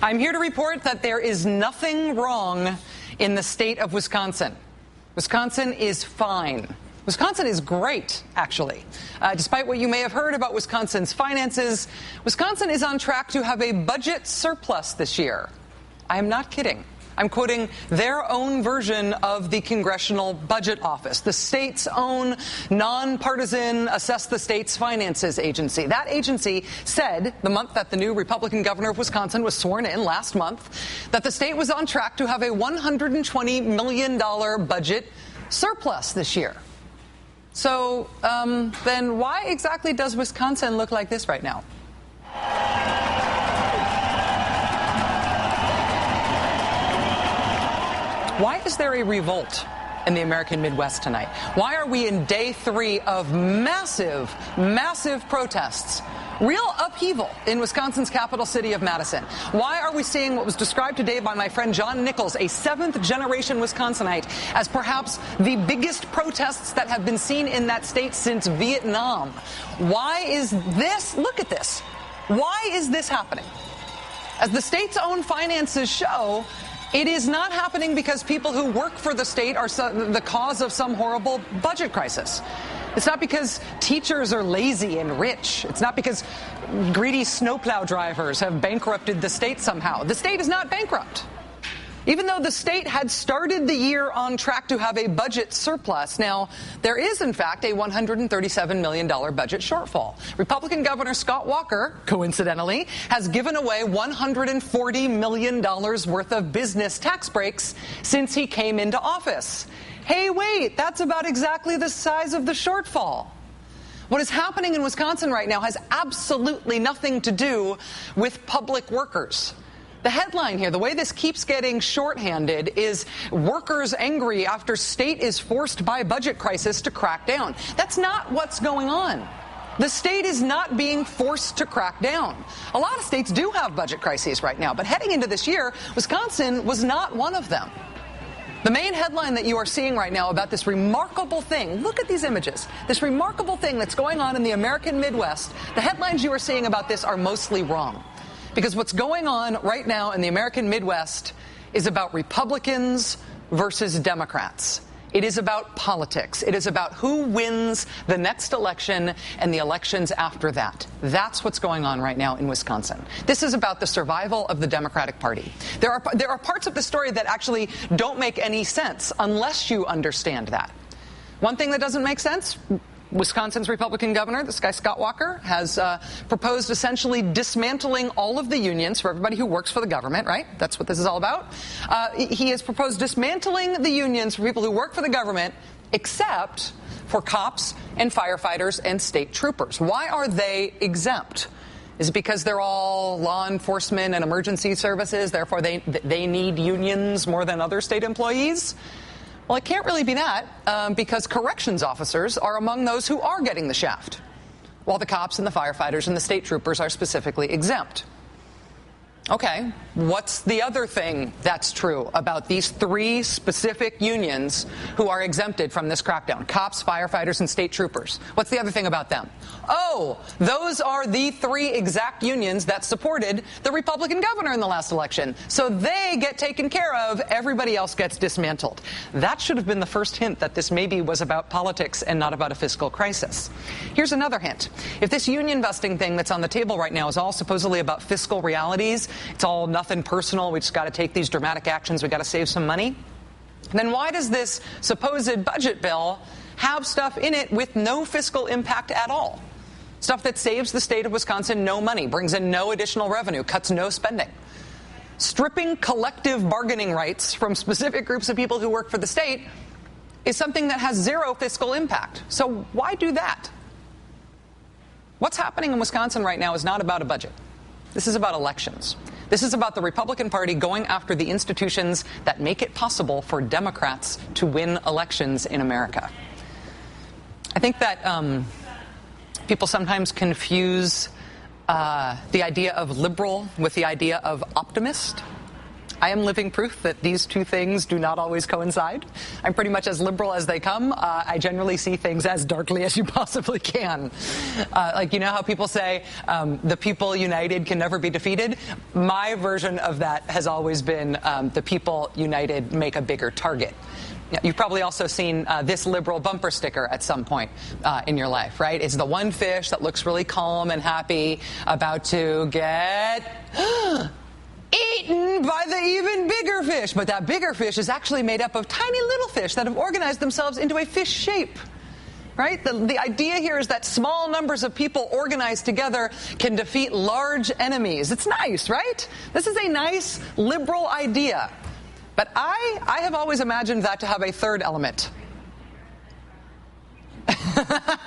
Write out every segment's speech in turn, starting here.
I'm here to report that there is nothing wrong in the state of Wisconsin. Wisconsin is fine. Wisconsin is great, actually. Despite what you may have heard about Wisconsin's finances, Wisconsin is on track to have a budget surplus this year. I am not kidding. I'm quoting their own version of the Congressional Budget Office, the state's own nonpartisan assess the state's finances agency. That agency said the month that the new Republican governor of Wisconsin was sworn in last month that the state was on track to have a $120 million budget surplus this year. So then why exactly does Wisconsin look like this right now? Why is there a revolt in the American Midwest tonight? Why are we in day 3 of massive, massive protests? Real upheaval in Wisconsin's capital city of Madison. Why are we seeing what was described today by my friend John Nichols, a 7th-generation Wisconsinite, as perhaps the biggest protests that have been seen in that state since Vietnam? Why is this? Look at this. Why is this happening? As the state's own finances show, it is not happening because people who work for the state are the cause of some horrible budget crisis. It's not because teachers are lazy and rich. It's not because greedy snowplow drivers have bankrupted the state somehow. The state is not bankrupt. Even though the state had started the year on track to have a budget surplus, now there is, in fact, a $137 million budget shortfall. Republican Governor Scott Walker, coincidentally, has given away $140 million worth of business tax breaks since he came into office. Hey, wait, that's about exactly the size of the shortfall. What is happening in Wisconsin right now has absolutely nothing to do with public workers. The headline here, the way this keeps getting shorthanded, is workers angry after state is forced by budget crisis to crack down. That's not what's going on. The state is not being forced to crack down. A lot of states do have budget crises right now, but heading into this year, Wisconsin was not one of them. The main headline that you are seeing right now about this remarkable thing, look at these images, this remarkable thing that's going on in the American Midwest, the headlines you are seeing about this are mostly wrong. Because what's going on right now in the American Midwest is about Republicans versus Democrats. It is about politics. It is about who wins the next election and the elections after that. That's what's going on right now in Wisconsin. This is about the survival of the Democratic Party. There are parts of the story that actually don't make any sense unless you understand that. One thing that doesn't make sense, Wisconsin's Republican governor, this guy Scott Walker, has proposed essentially dismantling all of the unions for everybody who works for the government, right? That's what this is all about. He has proposed dismantling the unions for people who work for the government, except for cops and firefighters and state troopers. Why are they exempt? Is it because they're all law enforcement and emergency services, therefore they need unions more than other state employees? Well, it can't really be that because corrections officers are among those who are getting the shaft, while the cops and the firefighters and the state troopers are specifically exempt. Okay, what's the other thing that's true about these 3 specific unions who are exempted from this crackdown? Cops, firefighters, and state troopers. What's the other thing about them? Oh, those are the 3 exact unions that supported the Republican governor in the last election. So they get taken care of, everybody else gets dismantled. That should have been the first hint that this maybe was about politics and not about a fiscal crisis. Here's another hint. If this union busting thing that's on the table right now is all supposedly about fiscal realities, it's all nothing personal, we just got to take these dramatic actions, we got to save some money, then why does this supposed budget bill have stuff in it with no fiscal impact at all? Stuff that saves the state of Wisconsin no money, brings in no additional revenue, cuts no spending. Stripping collective bargaining rights from specific groups of people who work for the state is something that has 0 fiscal impact. So why do that? What's happening in Wisconsin right now is not about a budget. This is about elections. This is about the Republican Party going after the institutions that make it possible for Democrats to win elections in America. I think that people sometimes confuse the idea of liberal with the idea of optimist. I am living proof that these two things do not always coincide. I'm pretty much as liberal as they come. I generally see things as darkly as you possibly can. Like, you know how people say the people united can never be defeated? My version of that has always been the people united make a bigger target. You've probably also seen this liberal bumper sticker at some point in your life, right? It's the one fish that looks really calm and happy, about to get eaten by the even bigger fish. But that bigger fish is actually made up of tiny little fish that have organized themselves into a fish shape. Right? The idea here is that small numbers of people organized together can defeat large enemies. It's nice, right? This is a nice liberal idea. But I have always imagined that to have a third element.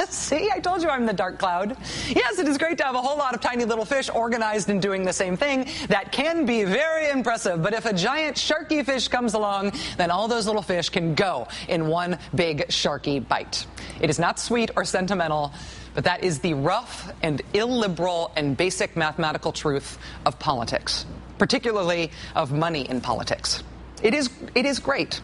See, I told you I'm the dark cloud. Yes, it is great to have a whole lot of tiny little fish organized and doing the same thing. That can be very impressive. But if a giant sharky fish comes along, then all those little fish can go in one big sharky bite. It is not sweet or sentimental, but that is the rough and illiberal and basic mathematical truth of politics, particularly of money in politics. It is great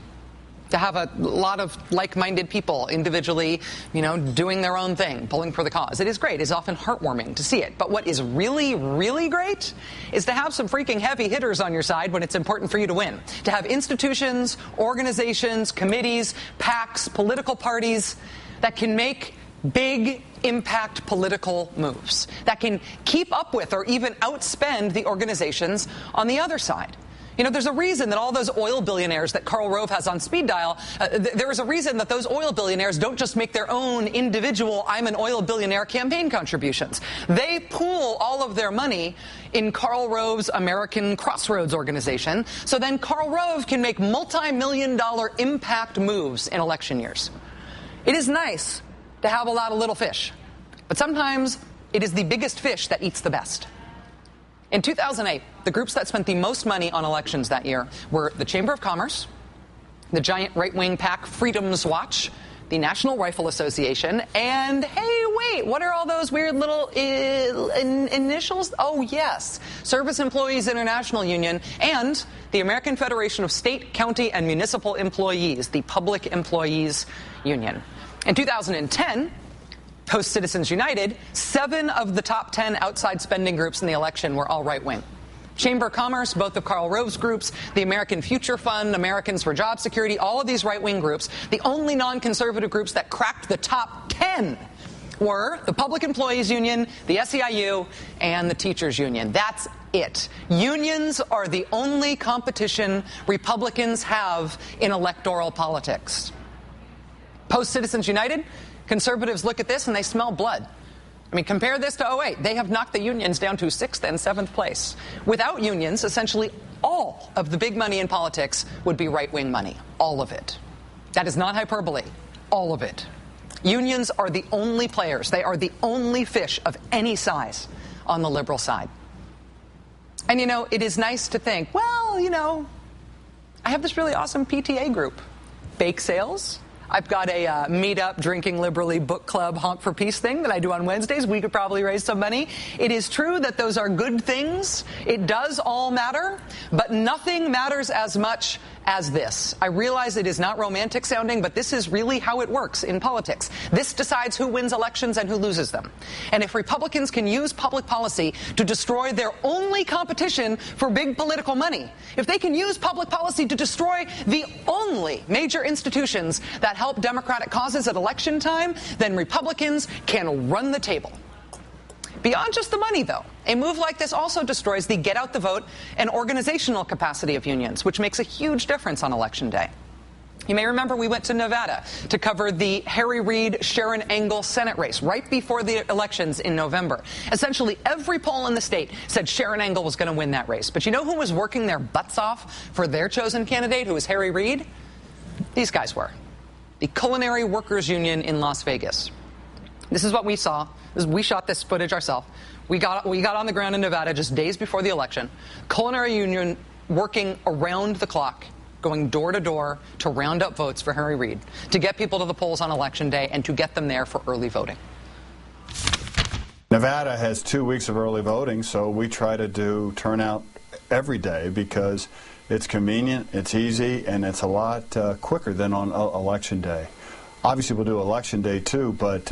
to have a lot of like-minded people individually, doing their own thing, pulling for the cause. It is great. It's often heartwarming to see it. But what is really, really great is to have some freaking heavy hitters on your side when it's important for you to win. To have institutions, organizations, committees, PACs, political parties that can make big impact political moves, that can keep up with or even outspend the organizations on the other side. There's a reason that all those oil billionaires that Karl Rove has on speed dial, there is a reason that those oil billionaires don't just make their own individual I'm an oil billionaire campaign contributions. They pool all of their money in Karl Rove's American Crossroads organization, so then Karl Rove can make multi-million-dollar impact moves in election years. It is nice to have a lot of little fish, but sometimes it is the biggest fish that eats the best. In 2008, the groups that spent the most money on elections that year were the Chamber of Commerce, the giant right-wing PAC Freedom's Watch, the National Rifle Association, and, hey, wait, what are all those weird little initials? Oh, yes, Service Employees International Union, and the American Federation of State, County, and Municipal Employees, the Public Employees Union. In 2010, post Citizens United, 7 of the top 10 outside spending groups in the election were all right-wing. Chamber of Commerce, both of Karl Rove's groups, the American Future Fund, Americans for Job Security, all of these right-wing groups, the only non-conservative groups that cracked the top 10 were the Public Employees Union, the SEIU, and the Teachers Union. That's it. Unions are the only competition Republicans have in electoral politics. Post Citizens United, conservatives look at this and they smell blood. I mean, compare this to 2008. They have knocked the unions down to 6th and 7th place. Without unions, essentially all of the big money in politics would be right-wing money. All of it. That is not hyperbole. All of it. Unions are the only players. They are the only fish of any size on the liberal side. And, it is nice to think, well, I have this really awesome PTA group. Bake sales. I've got a meet-up, drinking liberally, book club, honk for peace thing that I do on Wednesdays. We could probably raise some money. It is true that those are good things. It does all matter, but nothing matters as much as this. I realize it is not romantic sounding, but this is really how it works in politics. This decides who wins elections and who loses them. And if Republicans can use public policy to destroy their only competition for big political money, if they can use public policy to destroy the only major institutions that help Democratic causes at election time, then Republicans can run the table. Beyond just the money, though, a move like this also destroys the get-out-the-vote and organizational capacity of unions, which makes a huge difference on Election Day. You may remember we went to Nevada to cover the Harry Reid-Sharon Engel Senate race right before the elections in November. Essentially, every poll in the state said Sharon Engel was going to win that race. But you know who was working their butts off for their chosen candidate, who was Harry Reid? These guys were. The Culinary Workers Union in Las Vegas. This is what we saw. We shot this footage ourselves. We got on the ground in Nevada just days before the election. Culinary Union working around the clock, going door to door to round up votes for Harry Reid, to get people to the polls on Election Day and to get them there for early voting. Nevada has 2 weeks of early voting, so we try to do turnout every day because it's convenient, it's easy, and it's a lot quicker than on Election Day. Obviously, we'll do Election Day too, but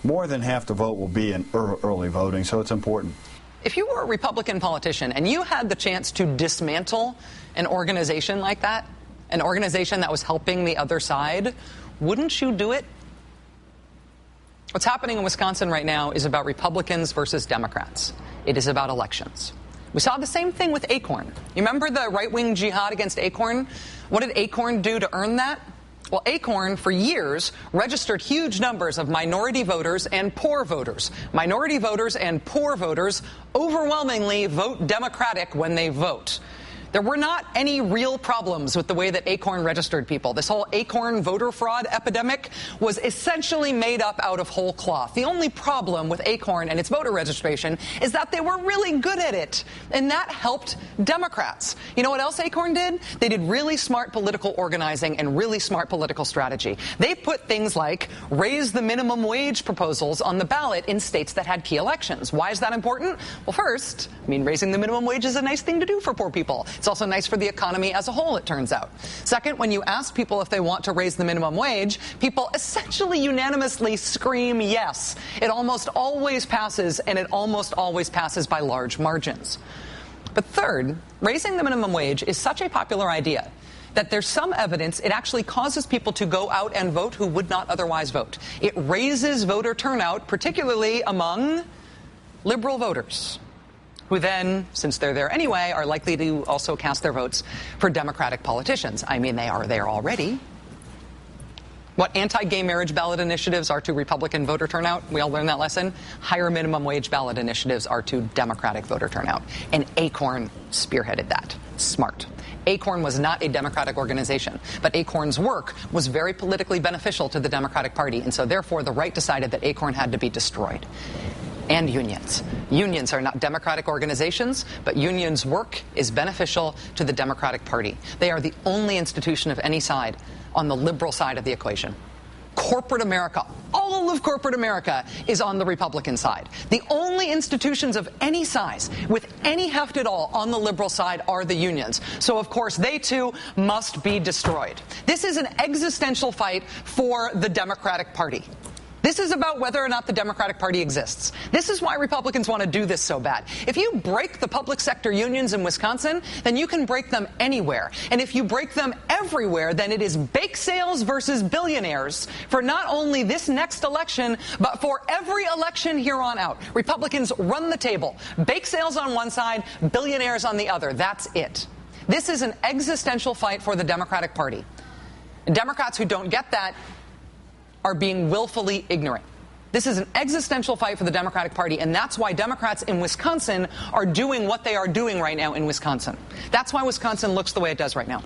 more than half the vote will be in early voting, so it's important. If you were a Republican politician and you had the chance to dismantle an organization like that, an organization that was helping the other side, wouldn't you do it? What's happening in Wisconsin right now is about Republicans versus Democrats. It is about elections. We saw the same thing with Acorn. You remember the right-wing jihad against Acorn? What did Acorn do to earn that? Well, Acorn, for years, registered huge numbers of minority voters and poor voters. Minority voters and poor voters overwhelmingly vote Democratic when they vote. There were not any real problems with the way that Acorn registered people. This whole Acorn voter fraud epidemic was essentially made up out of whole cloth. The only problem with Acorn and its voter registration is that they were really good at it, and that helped Democrats. You know what else Acorn did? They did really smart political organizing and really smart political strategy. They put things like raise the minimum wage proposals on the ballot in states that had key elections. Why is that important? Well, first, raising the minimum wage is a nice thing to do for poor people. It's also nice for the economy as a whole, it turns out. Second, when you ask people if they want to raise the minimum wage, people essentially unanimously scream yes. It almost always passes, and it almost always passes by large margins. But third, raising the minimum wage is such a popular idea that there's some evidence it actually causes people to go out and vote who would not otherwise vote. It raises voter turnout, particularly among liberal voters, who then, since they're there anyway, are likely to also cast their votes for Democratic politicians. They are there already. What anti-gay marriage ballot initiatives are to Republican voter turnout? We all learned that lesson. Higher minimum wage ballot initiatives are to Democratic voter turnout. And Acorn spearheaded that. Smart. Acorn was not a Democratic organization, but Acorn's work was very politically beneficial to the Democratic Party, and so therefore the right decided that Acorn had to be destroyed. And unions. Unions are not democratic organizations, but unions' work is beneficial to the Democratic Party. They are the only institution of any side on the liberal side of the equation. Corporate America, all of corporate America, is on the Republican side. The only institutions of any size, with any heft at all, on the liberal side are the unions. So, of course, they too must be destroyed. This is an existential fight for the Democratic Party. This is about whether or not the Democratic Party exists. This is why Republicans want to do this so bad. If you break the public sector unions in Wisconsin, then you can break them anywhere. And if you break them everywhere, then it is bake sales versus billionaires for not only this next election, but for every election here on out. Republicans run the table. Bake sales on one side, billionaires on the other. That's it. This is an existential fight for the Democratic Party. And Democrats who don't get that are being willfully ignorant. This is an existential fight for the Democratic Party, and that's why Democrats in Wisconsin are doing what they are doing right now in Wisconsin. That's why Wisconsin looks the way it does right now.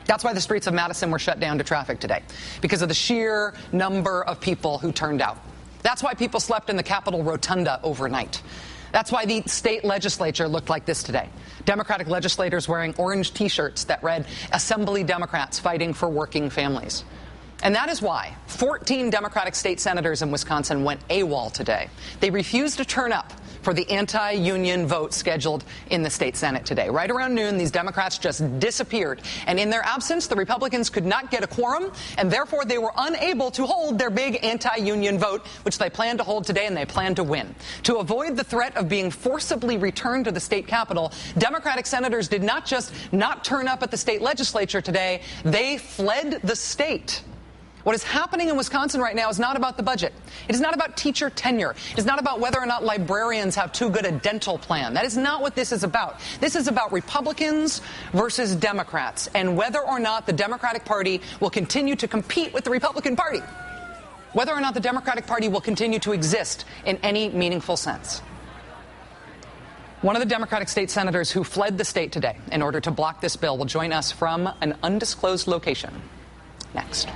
That's why the streets of Madison were shut down to traffic today, because of the sheer number of people who turned out. That's why people slept in the Capitol Rotunda overnight. That's why the state legislature looked like this today. Democratic legislators wearing orange T-shirts that read "Assembly Democrats Fighting for Working Families." And that is why 14 Democratic state senators in Wisconsin went AWOL today. They refused to turn up for the anti-union vote scheduled in the state Senate today. Right around noon, these Democrats just disappeared. And in their absence, the Republicans could not get a quorum, and therefore they were unable to hold their big anti-union vote, which they plan to hold today and they plan to win. To avoid the threat of being forcibly returned to the state capitol, Democratic senators did not just not turn up at the state legislature today, they fled the state. What is happening in Wisconsin right now is not about the budget. It is not about teacher tenure. It is not about whether or not librarians have too good a dental plan. That is not what this is about. This is about Republicans versus Democrats and whether or not the Democratic Party will continue to compete with the Republican Party. Whether or not the Democratic Party will continue to exist in any meaningful sense. One of the Democratic state senators who fled the state today in order to block this bill will join us from an undisclosed location next.